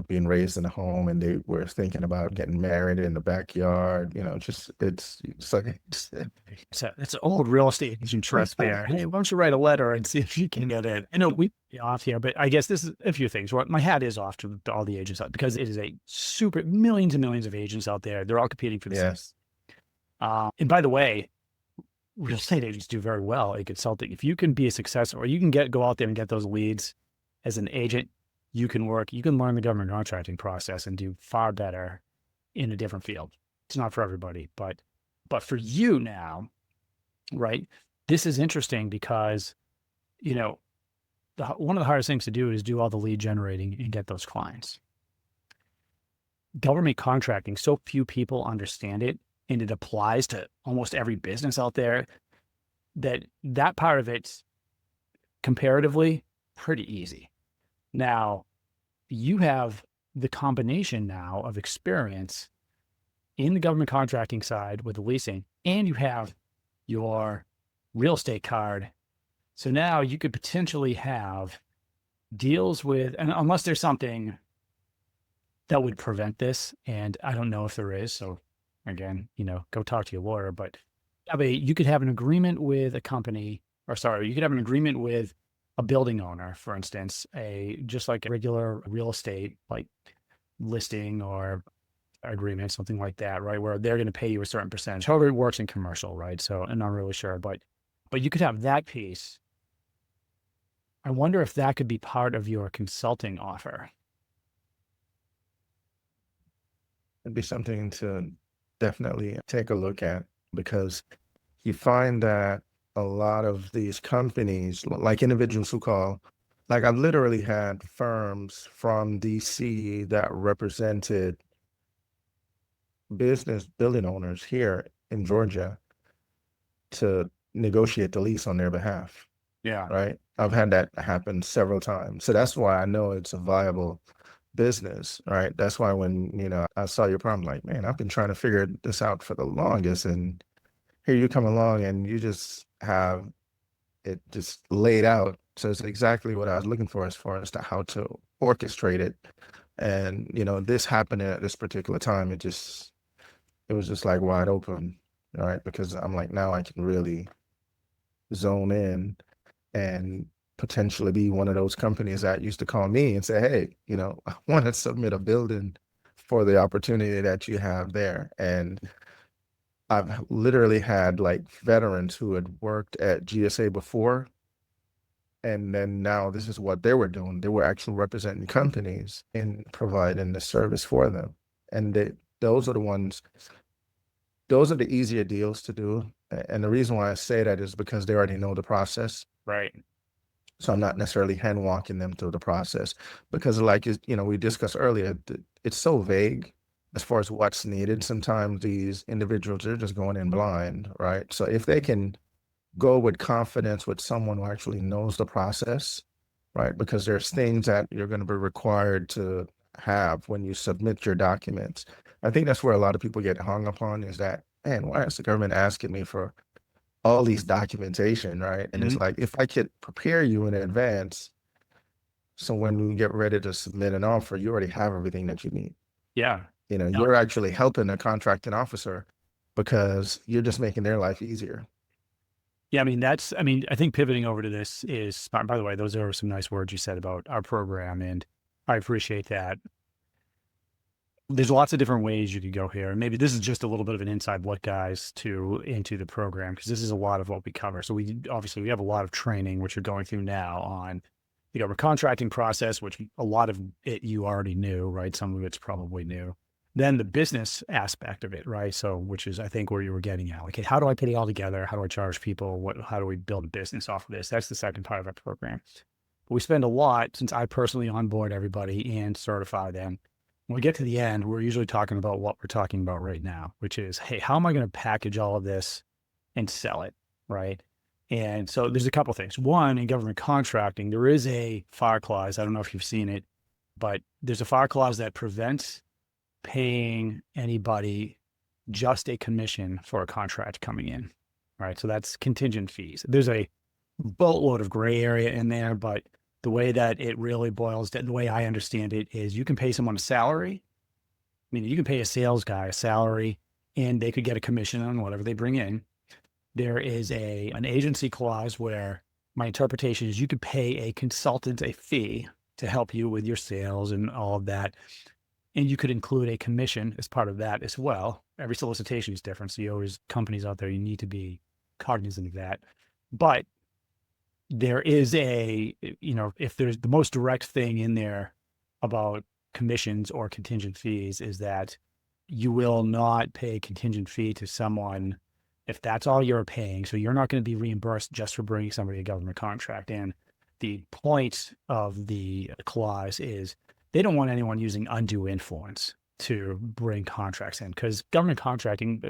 being raised in a home and they were thinking about getting married in the backyard, it's an old real estate agent trust there. Hey, why don't you write a letter and see if you can get in? I know we off here, but I guess this is a few things. My hat is off to all the agents out because it is a super millions and millions of agents out there. They're all competing for the same. And by the way, real estate agents do very well at consulting. If you can be a success or you can go out there and get those leads as an agent, you can learn the government contracting process and do far better in a different field. It's not for everybody, but for you now, right? This is interesting because, one of the hardest things to do is do all the lead generating and get those clients. Government contracting, so few people understand it, and it applies to almost every business out there that part of it's comparatively pretty easy. Now, you have the combination now of experience in the government contracting side with the leasing, and you have your real estate card. So now you could potentially have deals with, and unless there's something that would prevent this, and I don't know if there is. So again, go talk to your lawyer, but you could have an agreement with a company, you could have an agreement with a building owner, for instance, just like a regular real estate, like listing or agreement, something like that, right? Where they're going to pay you a certain percentage, however it works in commercial, right? So I'm not really sure, but you could have that piece. I wonder if that could be part of your consulting offer. It'd be something to definitely take a look at, because you find that a lot of these companies, like individuals who call, like I've literally had firms from DC that represented business building owners here in Georgia to negotiate the lease on their behalf, Yeah. right? I've had that happen several times. So that's why I know it's a viable business, right? That's why when, I saw your problem, like, man, I've been trying to figure this out for the longest. And here you come along and you just have it just laid out. So it's exactly what I was looking for as far as to how to orchestrate it. And, this happened at this particular time. It was just like wide open, right? Because I'm like, now I can really zone in and potentially be one of those companies that used to call me and say, hey, I want to submit a building for the opportunity that you have there. And I've literally had like veterans who had worked at GSA before, and then now this is what they were doing. They were actually representing companies and providing the service for them. And those are the ones, those are the easier deals to do. And the reason why I say that is because they already know the process. Right. So I'm not necessarily hand walking them through the process, because like, we discussed earlier, it's so vague as far as what's needed. Sometimes these individuals are just going in blind, right? So if they can go with confidence with someone who actually knows the process, right? Because there's things that you're going to be required to have when you submit your documents. I think that's where a lot of people get hung up on, is that, man, why is the government asking me for all these documentation, right? And it's Mhm. like, if I could prepare you in advance, so when we get ready to submit an offer, you already have everything that you need. Yeah. No, You're actually helping a contracting officer because you're just making their life easier. yeah, I think pivoting over to this is smart. By the way, those are some nice words you said about our program, and I appreciate that. There's lots of different ways you could go here. And maybe this is just a little bit of an inside look, guys, into the program, because this is a lot of what we cover. So we have a lot of training, which you're going through now on the government contracting process, which a lot of it you already knew, right? Some of it's probably new. Then the business aspect of it, right? So, which is, I think, where you were getting at. Like, hey, how do I put it all together? How do I charge people? How do we build a business off of this? That's the second part of our program. But we spend a lot, since I personally onboard everybody and certify them. When we get to the end, we're usually talking about what we're talking about right now, which is, hey, how am I going to package all of this and sell it, right? And so there's a couple of things. One, in government contracting, there is a fire clause. I don't know if you've seen it, but there's a fire clause that prevents paying anybody just a commission for a contract coming in, right? So that's contingent fees. There's a boatload of gray area in there, but the way that it really boils down, the way I understand it, is you can pay someone a salary. I mean, you can pay a sales guy a salary and they could get a commission on whatever they bring in. There is an agency clause where my interpretation is you could pay a consultant a fee to help you with your sales and all of that. And you could include a commission as part of that as well. Every solicitation is different. So you always, companies out there, you need to be cognizant of that. But there is if there's the most direct thing in there about commissions or contingent fees, is that you will not pay a contingent fee to someone if that's all you're paying. So you're not going to be reimbursed just for bringing somebody a government contract in. The point of the clause is they don't want anyone using undue influence to bring contracts in, because government contracting,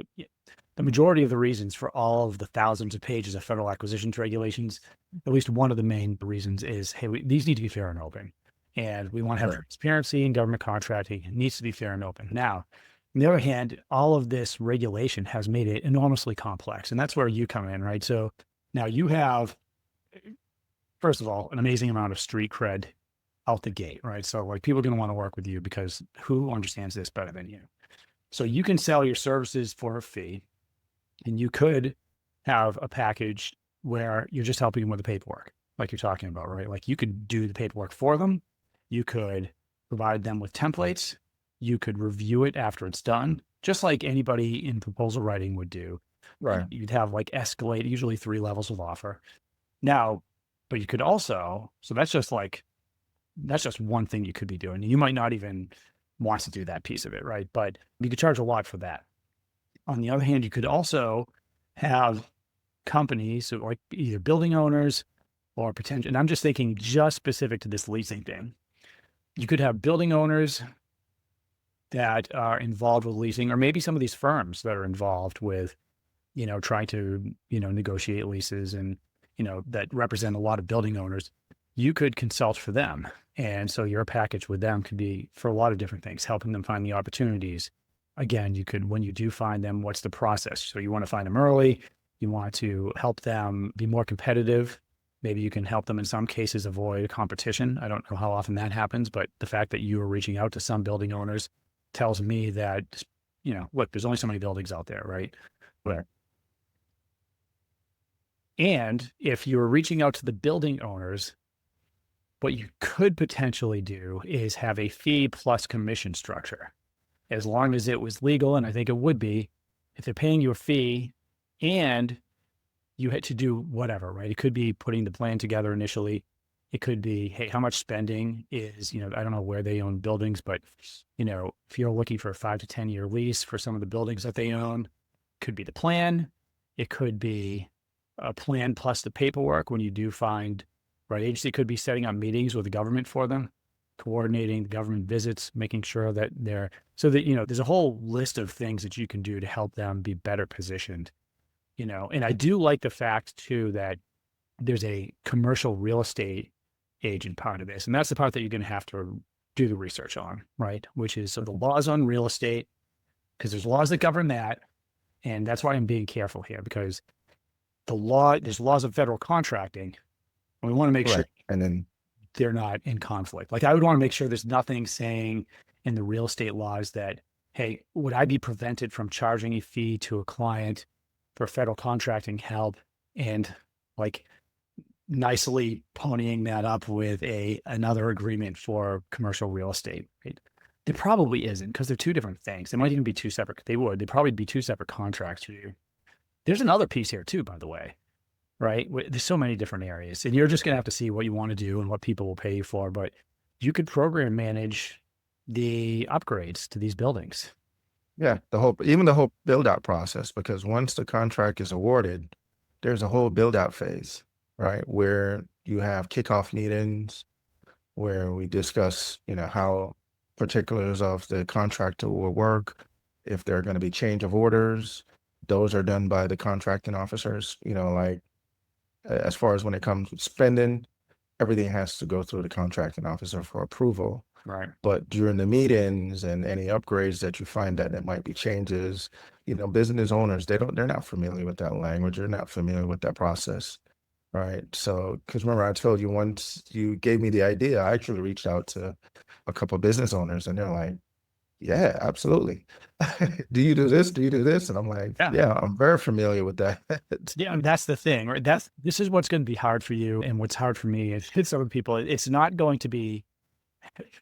the majority of the reasons for all of the thousands of pages of federal acquisitions regulations, at least one of the main reasons is, hey, these need to be fair and open. And we want to have transparency in government contracting. It needs to be fair and open. Now, on the other hand, all of this regulation has made it enormously complex. And that's where you come in, right? So now you have, first of all, an amazing amount of street cred out the gate, right? So like, people are going to want to work with you because who understands this better than you? So you can sell your services for a fee, and you could have a package where you're just helping them with the paperwork, like you're talking about, right? Like, you could do the paperwork for them. You could provide them with templates. You could review it after it's done, just like anybody in proposal writing would do. Right. You'd have like escalate, usually 3 levels of offer. Now, but you could also, so that's just one thing you could be doing. You might not even want to do that piece of it, right? But you could charge a lot for that. On the other hand, you could also have companies, so like either building owners or potential, and I'm just thinking just specific to this leasing thing. You could have building owners that are involved with leasing, or maybe some of these firms that are involved with, trying to, negotiate leases and, that represent a lot of building owners. You could consult for them. And so your package with them could be for a lot of different things, helping them find the opportunities. Again, you could, when you do find them, what's the process? So you want to find them early. You want to help them be more competitive. Maybe you can help them in some cases avoid competition. I don't know how often that happens, but the fact that you are reaching out to some building owners tells me that, look, there's only so many buildings out there, right? Right. And if you're reaching out to the building owners, what you could potentially do is have a fee plus commission structure, as long as it was legal. And I think it would be, if they're paying you a fee and you had to do whatever, right? It could be putting the plan together initially. It could be, hey, how much spending is, I don't know where they own buildings, but, if you're looking for a 5 to 10 year lease for some of the buildings that they own, could be the plan. It could be a plan plus the paperwork when you do find right agency. Could be setting up meetings with the government for them, coordinating the government visits, making sure that they're, so that, there's a whole list of things that you can do to help them be better positioned, and I do like the fact too, that there's a commercial real estate agent part of this. And that's the part that you're going to have to do the research on, right? Which is, so the laws on real estate, because there's laws that govern that. And that's why I'm being careful here, because there's laws of federal contracting. And we want to make sure And then they're not in conflict. Like, I would want to make sure there's nothing saying in the real estate laws that, hey, would I be prevented from charging a fee to a client for federal contracting help, and like nicely ponying that up with another agreement for commercial real estate, right? There probably isn't, because they're two different things. They might even be two separate. They'd probably be two separate contracts for you. There's another piece here too, by the way, right? There's so many different areas, and you're just going to have to see what you want to do and what people will pay you for. But you could program manage the upgrades to these buildings. Yeah, even the whole build out process, because once the contract is awarded, there's a whole build out phase, right? Where you have kickoff meetings where we discuss, how particulars of the contractor will work. If there are going to be change of orders, those are done by the contracting officers, like as far as when it comes to spending, everything has to go through the contracting officer for approval. Right. But during the meetings and any upgrades that you find that there might be changes, business owners, they're not familiar with that language. They're not familiar with that process. Right. So, because remember, I told you once you gave me the idea, I actually reached out to a couple of business owners, and they're like, yeah, absolutely. Do you do this? Do you do this? And I'm like, yeah, I'm very familiar with that. Yeah, and that's the thing, right? This is what's going to be hard for you, and what's hard for me is it's other people. It's not going to be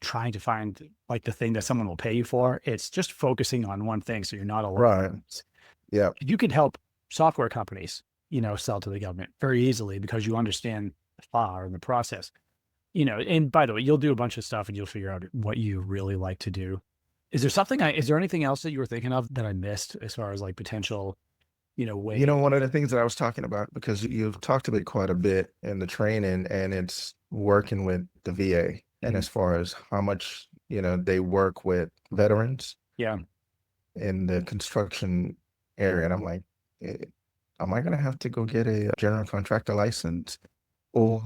trying to find like the thing that someone will pay you for. It's just focusing on one thing, so you're not alone. Right. Yeah. You can help software companies, sell to the government very easily, because you understand the FAR and the process. And by the way, you'll do a bunch of stuff and you'll figure out what you really like to do. Is there anything else that you were thinking of that I missed as far as like potential, way? One of the things that I was talking about, because you've talked about it quite a bit in the training, and it's working with the VA, and as far as how much, they work with veterans in the construction area. And I'm like, am I going to have to go get a general contractor license, or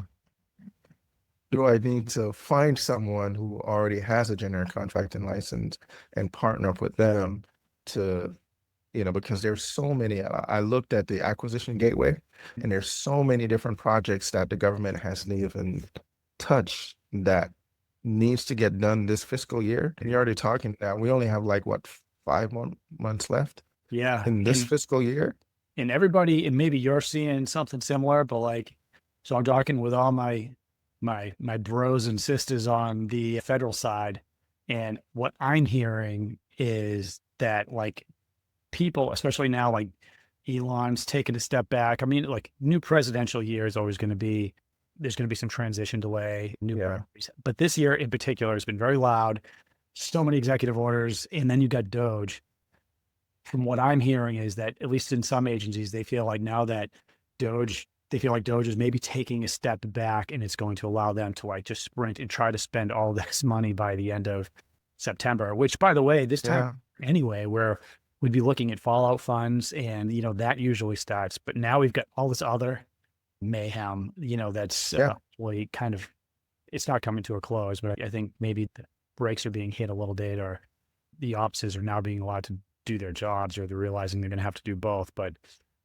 do I need to find someone who already has a general contracting license and partner up with them to, because there's so many. I looked at the acquisition gateway, and there's so many different projects that the government hasn't even touched that needs to get done this fiscal year. And you're already talking now, we only have like what, 5 months left in this fiscal year. And everybody, and maybe you're seeing something similar, but like, so I'm talking with all my bros and sisters on the federal side, And what I'm hearing is that like people, especially now, like Elon's taken a step back. I mean, like new presidential year is always going to be, there's going to be some transition delay, new Yeah. priorities. But this year in particular has been very loud, so many executive orders. And then you got Doge. From what I'm hearing is that at least in some agencies, they feel like now that they feel like Doge is maybe taking a step back and it's going to allow them to like just sprint and try to spend all this money by the end of September, which by the way, this time Yeah. anyway, where we'd be looking at fallout funds and, that usually starts, but now we've got all this other mayhem, that's Yeah. really kind of, it's not coming to a close, but I think maybe the brakes are being hit a little bit or the offices are now being allowed to do their jobs or they're realizing they're going to have to do both. But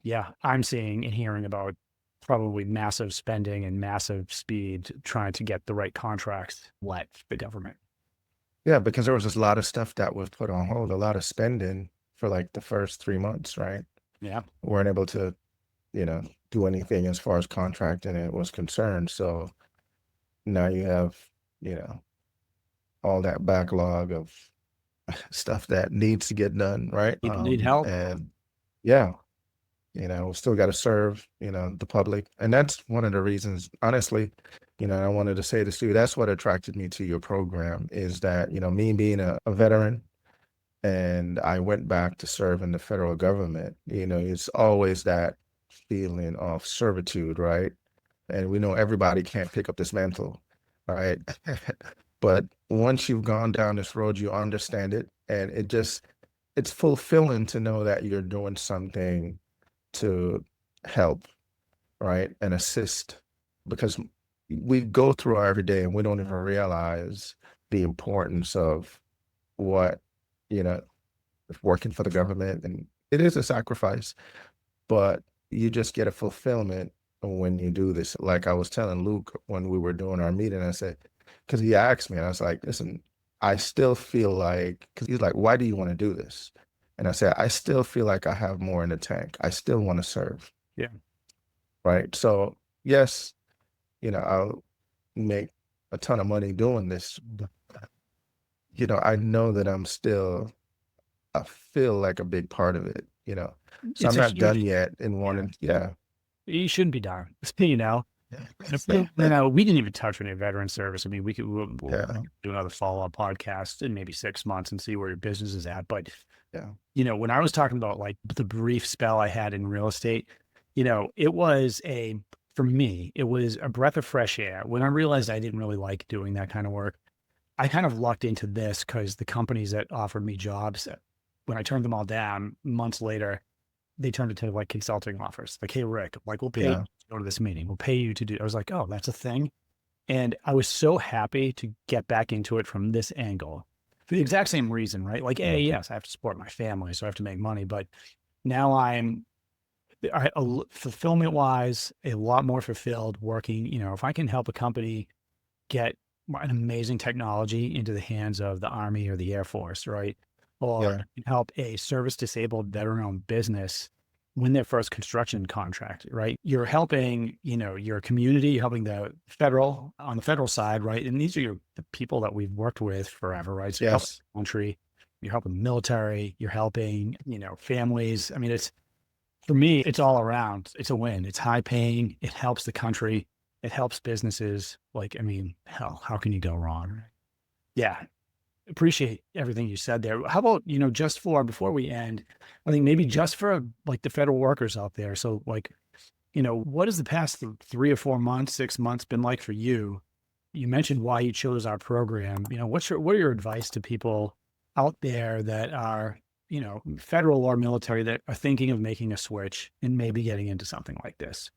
yeah, I'm seeing and hearing about probably massive spending and massive speed trying to get the right contracts let the government. Yeah, because there was just a lot of stuff that was put on hold, a lot of spending for like the first 3 months, right? Yeah. Weren't able to, do anything as far as contracting it was concerned. So now you have, you know, all that backlog of stuff that needs to get done, right? People need help. And yeah, we still got to serve, the public. And that's one of the reasons, honestly, I wanted to say this too. That's what attracted me to your program is that, me being a veteran and I went back to serve in the federal government, it's always that feeling of servitude, right? And we know everybody can't pick up this mantle, right? But once you've gone down this road, you understand it. And it's fulfilling to know that you're doing something to help, right? And assist because we go through our everyday and we don't even realize the importance of what, you know, working for the government. And it is a sacrifice, but you just get a fulfillment when you do this. Like I was telling Luke when we were doing our meeting, I said, because he asked me, and I was like, listen, I still feel like, because he's like, why do you want to do this? And I said, I still feel like I have more in the tank. I still want to serve. Yeah. Right. So, yes, I'll make a ton of money doing this, but, I know that I feel like a big part of it, So It's I'm a not done huge, yet in yeah, wanting, yeah. you shouldn't be down, And if we didn't even touch on your veteran service. I mean, we'll Yeah. do another follow-up podcast in maybe 6 months and see where your business is at. But, Yeah. when I was talking about like the brief spell I had in real estate, it was for me, it was a breath of fresh air. When I realized I didn't really like doing that kind of work, I kind of lucked into this because the companies that offered me jobs, when I turned them all down months later, they turned it to like consulting offers. Like, hey, Rick, like we'll pay you Yeah. to go to this meeting. We'll pay you to do. I was like, oh, that's a thing. And I was so happy to get back into it from this angle for the exact same reason, right? Like, hey, yes, I have to support my family, so I have to make money. But now fulfillment wise, a lot more fulfilled working. If I can help a company get an amazing technology into the hands of the Army or the Air Force, right? Or Yeah. help a service disabled veteran owned business win their first construction contract, right? You're helping, your community, you're helping on the federal side, right? And these are the people that we've worked with forever, right? So you're helping Yes. the country, you're helping the military, you're helping, families. I mean, for me, it's all around. It's a win. It's high paying. It helps the country. It helps businesses. Like, I mean, hell, how can you go wrong? Yeah. Appreciate everything you said there. How about, before we end, I think maybe just for like the federal workers out there. So like, what has the past 3 or 4 months, 6 months been like for you? You mentioned why you chose our program. What are your advice to people out there that are, federal or military that are thinking of making a switch and maybe getting into something like this?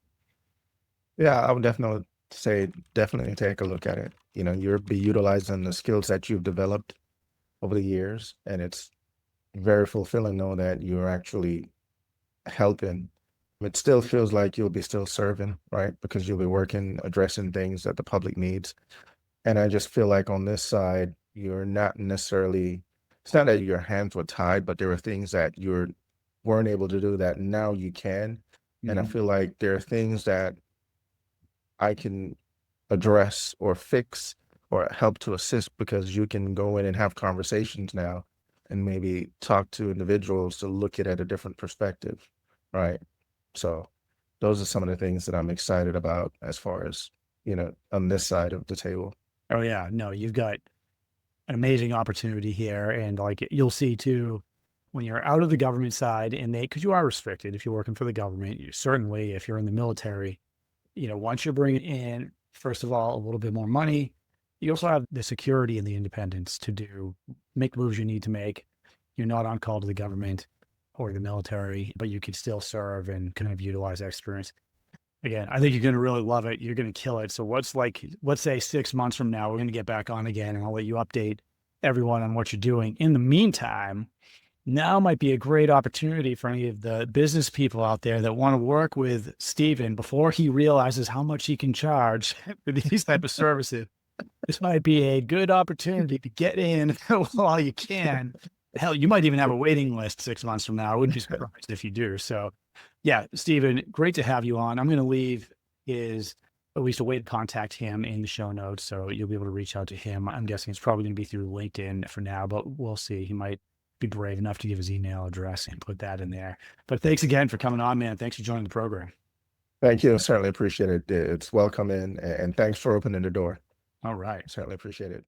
Yeah, I would definitely say definitely take a look at it. You'll be utilizing the skills that you've developed over the years, and it's very fulfilling know that you're actually helping. It still feels like you'll be still serving, right? Because you'll be working, addressing things that the public needs. And I just feel like on this side, you're not necessarily, it's not that your hands were tied, but there were things that you weren't able to do that now you can. And I Mhm. feel like there are things that I can address or fix or help to assist, because you can go in and have conversations now and maybe talk to individuals to look at it at a different perspective, right? So those are some of the things that I'm excited about as far as, on this side of the table. Oh yeah, no, you've got an amazing opportunity here, and like you'll see too when you're out of the government side, and they because you are restricted if you're working for the government. You certainly, if you're in the military, once you're bringing in, first of all, a little bit more money, you also have the security and the independence to make the moves you need to make. You're not on call to the government or the military, but you can still serve and kind of utilize that experience. Again, I think you're going to really love it. You're going to kill it. So let's say 6 months from now, we're going to get back on again, and I'll let you update everyone on what you're doing. In the meantime, now might be a great opportunity for any of the business people out there that want to work with Steven before he realizes how much he can charge for these type of services. This might be a good opportunity to get in while you can. Hell, you might even have a waiting list 6 months from now. I wouldn't be surprised if you do. So yeah, Steven, great to have you on. I'm going to leave at least a way to contact him in the show notes. So you'll be able to reach out to him. I'm guessing it's probably going to be through LinkedIn for now, but we'll see. He might be brave enough to give his email address and put that in there. But thanks again for coming on, man. Thanks for joining the program. Thank you. Certainly appreciate it. It's welcome in, and thanks for opening the door. All right. Certainly appreciate it.